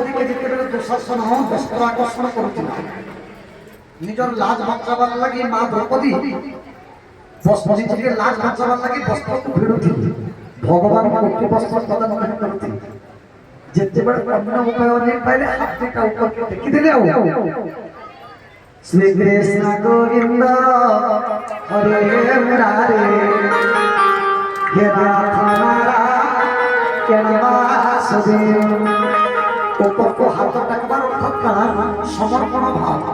দ্রৌপদীকে যেତେବେଳେ দুঃଶାসନ ବସ୍ତ୍ର আকর্ষণ କରୁଥିଲା ନିଜର ଲାଜ ବଞ୍ଚାବାର ଲାଗି ମା ଦ୍ରୌପଦୀ ନିଜର ଲାଜ ବଞ୍ଚାବାର ଲାଗି ବସ୍ତ୍ରକୁ ଭିଡୁଥିଲେ ଭଗବାନ ଗୋଟି ବସ୍ତ୍ର ପ୍ରଦାନ କରୁଥିଲେ ଯେତେବେଳେ ଅନ୍ୟ ଉପାୟ ନେଇ ପାଇଲେ ହାତଟା ଉପରକୁ ଟେକିଦେଲେ ଆଉ ଶ୍ରୀ କୃଷ୍ଣ ଗୋବିନ୍ଦ ହରେ ମୁରାରେ ହେ ନାଥ नारायण ऊपर को हाथ टकबार समर्पण भाव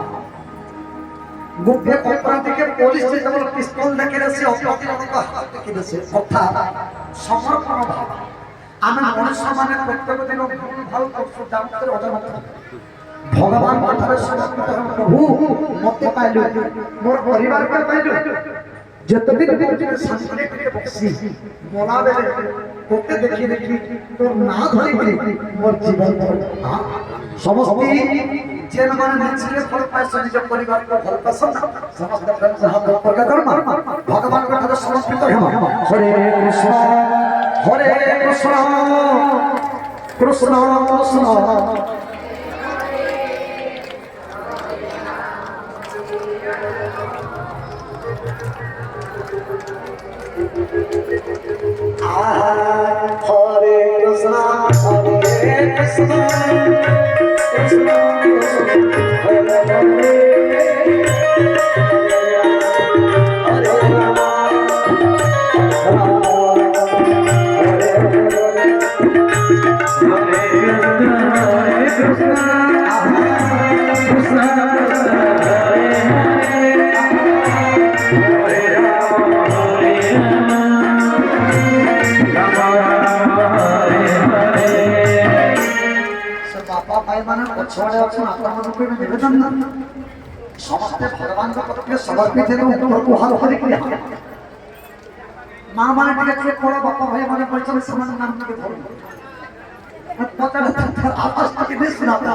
गोटे अपराधी के पुलिस से जब पिस्तौल देखे से अपराधी को हाथ टेकी देছে অর্থাৎ समर्पण भाव आमे मनुष्य माने प्रत्येक दिन भाव करछु जानते अजनत भगवान पाठरे समर्पित प्रभु मते पाइलु मोर परिवार के पाइलु जतदिन पहुंचे शांति के बक्सी बोला बेले कोते देखि देखि तोर ना धरि मोर जीवन हां समस्ती जेन माने निचले फल पाइस निज परिवार को फल पसंद समस्त प्रेम से हाथ ऊपर कर भगवान को ठाकुर समर्पित हो हरे कृष्ण कृष्ण कृष्ण हरे कृष्णा कृष्णा कृष्णा हरे हरे हरे राम पछवाड़े अच्छे आत्मा को निवेदन समस्त भगवान के प्रति समर्पित है ऊपर को हाथ हरि किया मां माने टिके कोड़ा बापा भाई माने परिचय समान नाम के धरो पता नहीं आपस में किस सुनाता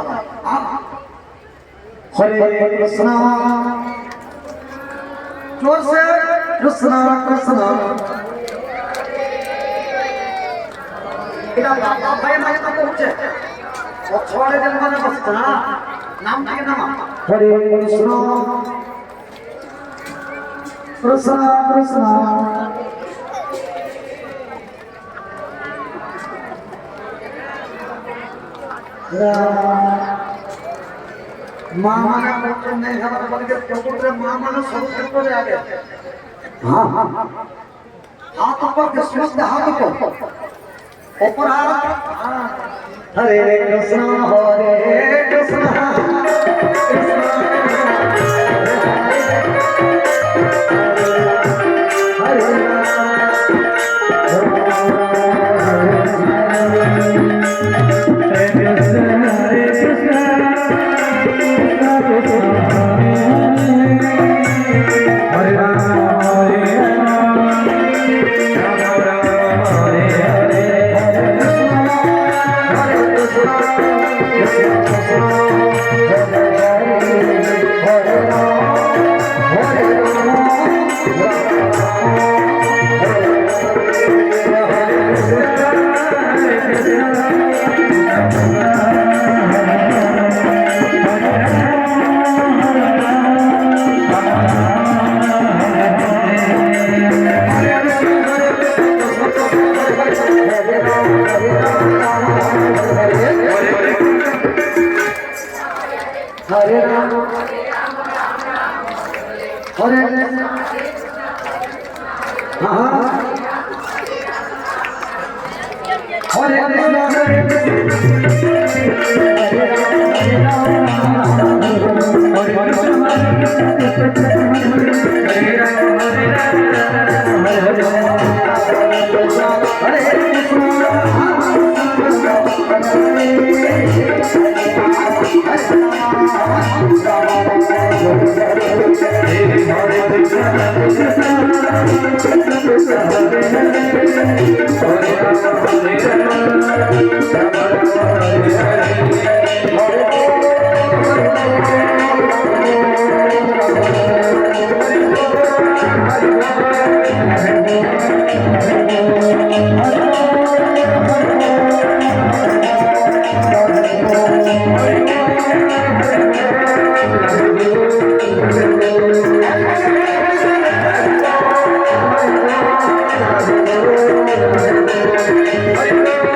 हरे कृष्णा जोर से कृष्णा कृष्णा इधर बापा भाई माने तो पहुंचे छोड़े जन माने बसता नाम के नाम हरे कृष्ण कृष्ण कृष्ण मां माने कुछ नहीं खबर बोल के चौकुट रे मां माने सब क्षेत्र में आ गए हां हां हाथ ऊपर किस्मत हाथ ऊपर हाथ हरे कृष्ण कृष्ण हरे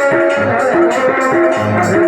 Hare